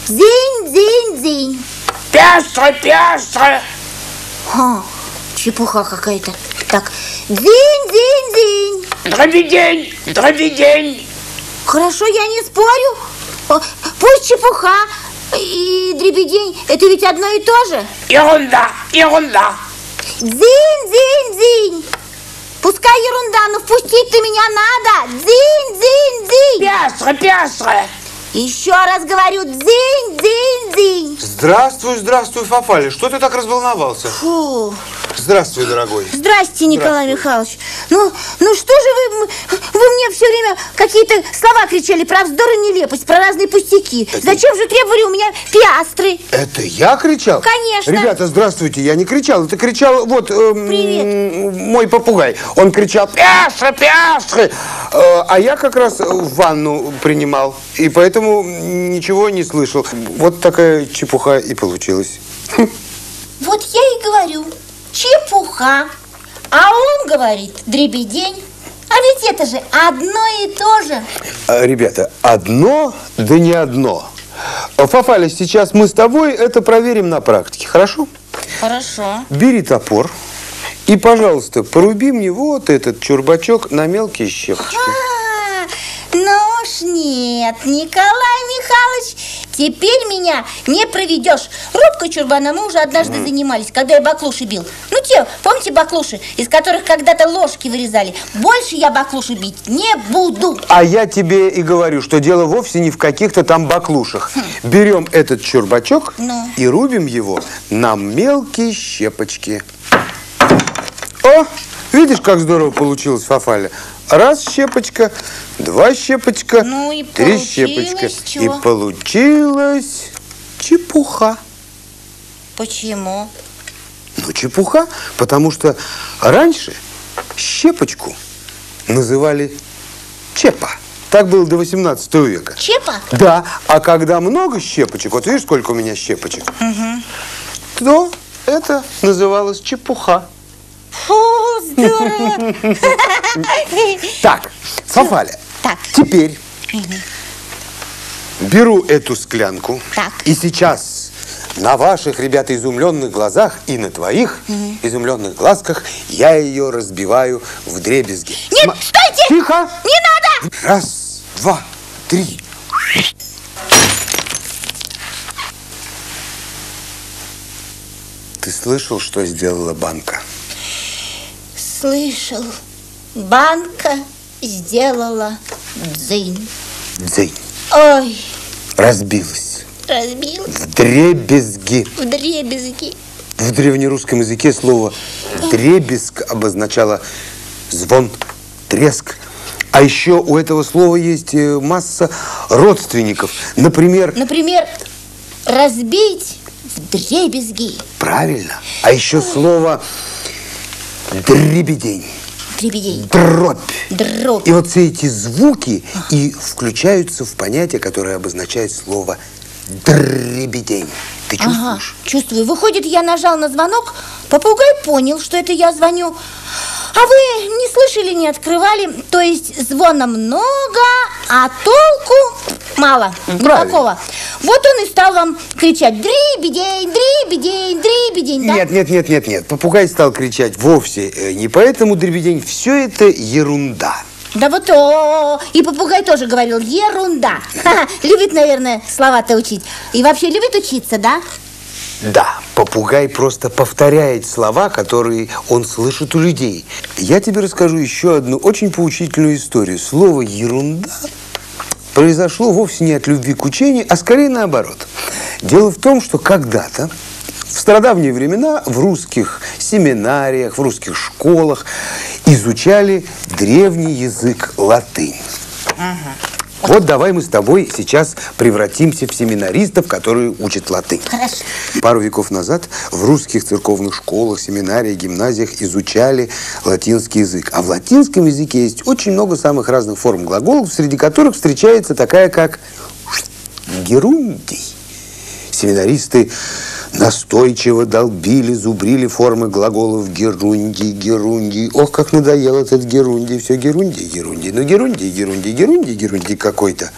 Дзынь, дзынь, дзынь. Пястро, пястро. Чепуха какая-то. Так, дзынь, дзынь, дзынь. Дребедень, дребедень. Хорошо, я не спорю. Пусть чепуха и дребедень, это ведь одно и то же. Ерунда, ерунда. Дзынь, дзынь, дзынь. Пускай ерунда, но впустить-то меня надо. Дзынь, дзынь, дзынь. Пястро, пястро. Еще раз говорю, дзынь, дзынь, дзынь. Здравствуй, здравствуй, Фафаля. Что ты так разволновался? Фу. Здравствуй, дорогой. Здрасте, Николай Михайлович. Ну что же вы мне все время какие-то слова кричали про вздор и нелепость, про разные пустяки. Зачем же требовали у меня пиастры? Это я кричал? Конечно. Ребята, здравствуйте, я не кричал. Это кричал Привет. Мой попугай. Он кричал пястры, пястры. А я как раз ванну принимал. И поэтому ничего не слышал. Вот такая чепуха и получилась. Вот я и говорю. Чепуха. А он говорит дребедень. А ведь это же одно и то же. Ребята, одно, да не одно. Фафаля, сейчас мы с тобой это проверим на практике, хорошо? Хорошо. Бери топор и, пожалуйста, поруби мне вот этот чурбачок на мелкие щепочки. Ну уж нет, Николай Михайлович, теперь меня не проведешь. Рубкой чурбана мы уже однажды занимались, когда я баклуши бил. Ну те, помните баклуши, из которых когда-то ложки вырезали? Больше я баклуши бить не буду. А я тебе и говорю, что дело вовсе не в каких-то там баклушах. Берем этот чурбачок и рубим его на мелкие щепочки. О, видишь, как здорово получилось, Фафаля? Раз щепочка, два щепочка, ну и три щепочка. Чего? И получилась чепуха. Почему? Ну, чепуха, потому что раньше щепочку называли чепа. Так было до 18 века. Чепа? Да, а когда много щепочек, вот видишь, сколько у меня щепочек, то это называлось чепуха. Фу, здорово. Так, Фафаля, Так. теперь беру эту склянку, Так. и сейчас на ваших, ребята, изумленных глазах и на твоих изумленных глазках я ее разбиваю вдребезги. Нет, стойте! Тихо! Не надо! Раз, два, три. Ты слышал, что сделала банка? Слышал, банка сделала дзынь. Дзынь. Ой, Разбилась. разбилась Вдребезги. вдребезги. В древнерусском языке слово «дребезг» обозначало звон, треск. А еще у этого слова есть масса родственников. Например, разбить вдребезги. правильно. А еще слово дребедень. Дребедень. Дробь. Дробь. И вот все эти звуки и включаются в понятие, которое обозначает слово дребедень. Ты чувствуешь? Ага, чувствую. Выходит, я нажал на звонок, попугай понял, что это я звоню. А вы не слышали, не открывали? То есть звона много, а толку мало. Никакого. Вот он и стал вам кричать: дребедень, дребедень, дребедень. Да? Нет. Попугай стал кричать вовсе не поэтому дребедень. Все это ерунда. Да вот и попугай тоже говорил: ерунда. Любит, наверное, слова-то учить. И вообще любит учиться, да? Да, попугай просто повторяет слова, которые он слышит у людей. Я тебе расскажу еще одну очень поучительную историю. Слово «ерунда» произошло вовсе не от любви к учению, а скорее наоборот. Дело в том, что когда-то, в стародавние времена, в русских семинариях, в русских школах изучали древний язык латынь. Вот давай мы с тобой сейчас превратимся в семинаристов, которые учат латынь. Хорошо. Пару веков назад в русских церковных школах, семинариях, гимназиях изучали латинский язык. А в латинском языке есть очень много самых разных форм глаголов, среди которых встречается такая, как герундий. Семинаристы настойчиво долбили, зубрили формы глаголов герундий, герундий. Ох, как надоел этот герундий. Все герундий, герундий. Ну, герундий, герундий, герундий, герундий какой-то.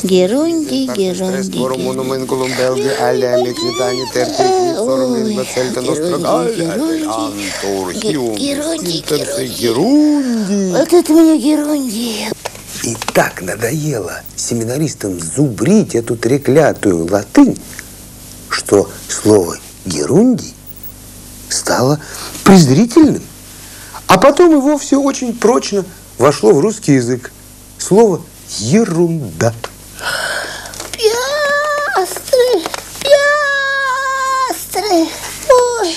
Герундий, герундий, герундий. Вот это мне герундий. И так надоело семинаристам зубрить эту треклятую латынь, что слово «герундий» стало презрительным. А потом и вовсе очень прочно вошло в русский язык слово «ерунда». Пиастры, пиастры. Ой.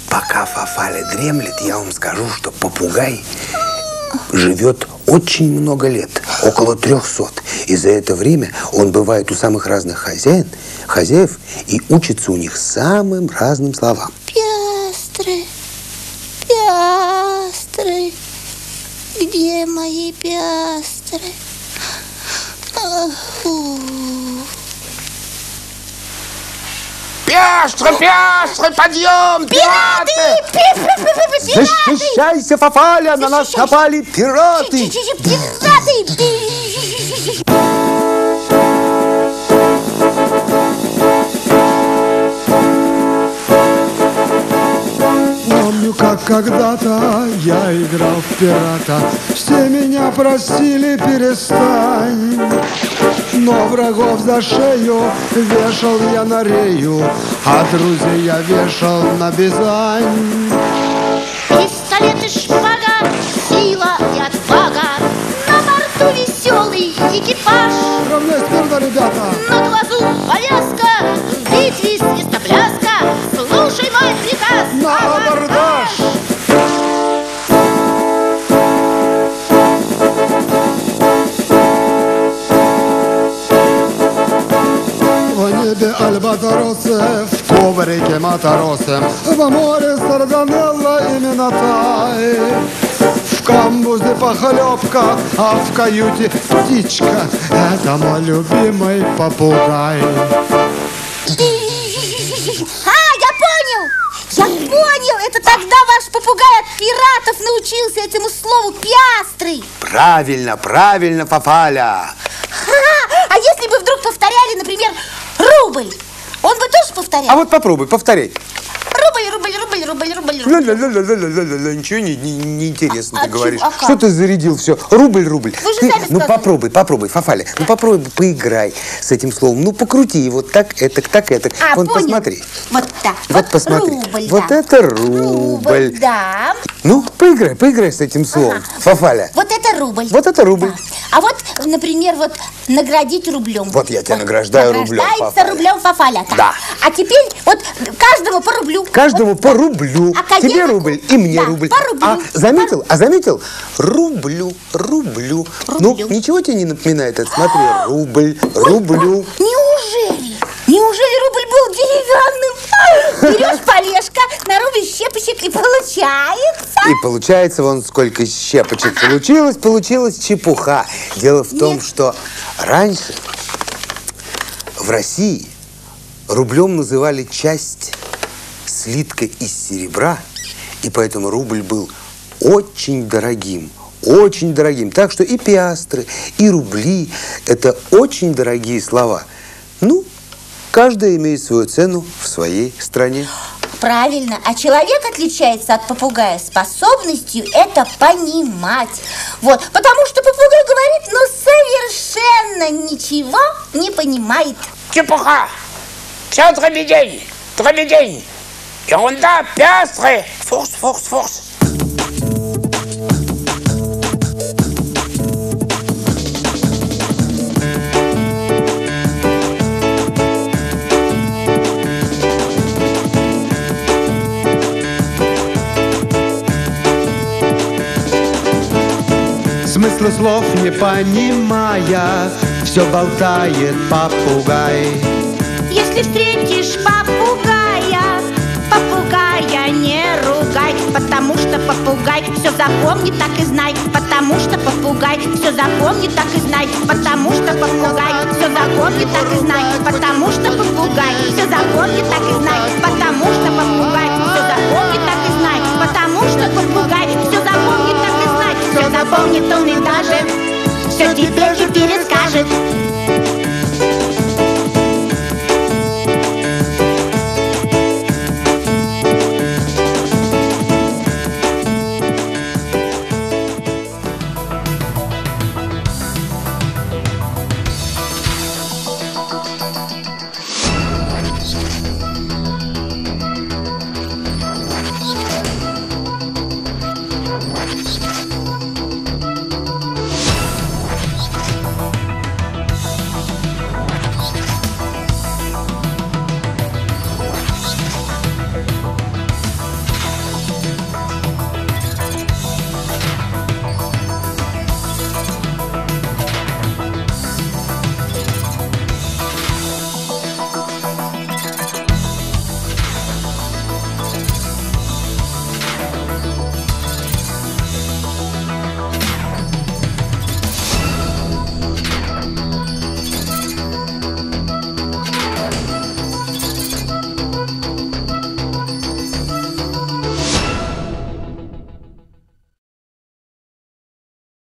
Пока Фафаля дремлет, я вам скажу, что попугай живет очень много лет, около 300. И за это время он бывает у самых разных хозяев и учится у них самым разным словам. Пиастры, пиастры. Где мои пиастры? Пиастры, пиастры, подъем! Пираты! Защищайся, Фафаля, на нас напали пираты! Пираты! Помню, как когда-то я играл в пирата. Все меня просили, перестань. Но врагов за шею вешал я на рею, а друзей я вешал на Бизань. Пистолет и шпага, сила и отвага. На борту веселый экипаж. Равняй смирно, ребята! На глазу повязка, в битве свистопляска. Слушай мой приказ. На абордаж! В небе альбатросы, в коврике матросы, в море сарданелла и минотай. В камбузе похлебка, а в каюте птичка. Это мой любимый попугай. Я понял! Это тогда ваш попугай от пиратов научился этому слову пиастры. Правильно, правильно, Фафаля. А если бы вдруг повторяли, например, рубль, он бы тоже повторял? А вот попробуй, повторяй. Рубль, рубль, рубль, рубль, рубль, рубль. Ля-ля-ля-ля-ля-ля-ля. Ничего не интересно ты говоришь. А как? Что ты зарядил все? Рубль, рубль. Вы же Ты, сами ну сказали. попробуй, Фафаля. Ну попробуй, поиграй с этим словом. Ну покрути его так, этак, так, этак. Вон, понял. посмотри. Вот так. Вот посмотри. Рубль, Вот да. это рубль. Да. Ну, поиграй с этим словом, Фафаля. Вот это рубль. Вот это рубль. Да. А вот, например, вот наградить рублем. Вот я тебя награждаю рублем, Награждается Фафаля. рублем Фафаля. Так. Да. А теперь вот каждому по рублю. Каждому Вот, по рублю. Академику. Тебе рубль и мне Да, рубль. по рублю. А заметил? Рублю. Ну, ничего тебе не напоминает это? Смотри, рубль. Неужели? Неужели рубль был деревянным? Берешь полежка, на рубль щепочек и получается. И получается, вон сколько щепочек получилась чепуха. Дело в том, что раньше в России рублем называли часть слитка из серебра, и поэтому рубль был очень дорогим. Так что и пиастры, и рубли – это очень дорогие слова. Ну, каждая имеет свою цену в своей стране. Правильно. А человек отличается от попугая способностью это понимать. Вот. Потому что попугай говорит, но совершенно ничего не понимает. Чепуха! Все дробедень! Ерунда, пиастры! Фурс! Смысла слов не понимая, все болтает попугай. Если встретишь попугая не ругай, потому что попугай все запомни, так и знай, потому что попугай все запомни, так и знай, потому что попугай все запомни. запомнит, так и знает, потому что попугай все запомнит, так и знает, потому что попугай все запомнит, так и знает, потому что попугай все запомнит, так и знает, все запомнит он и даже все теперь и перескажет.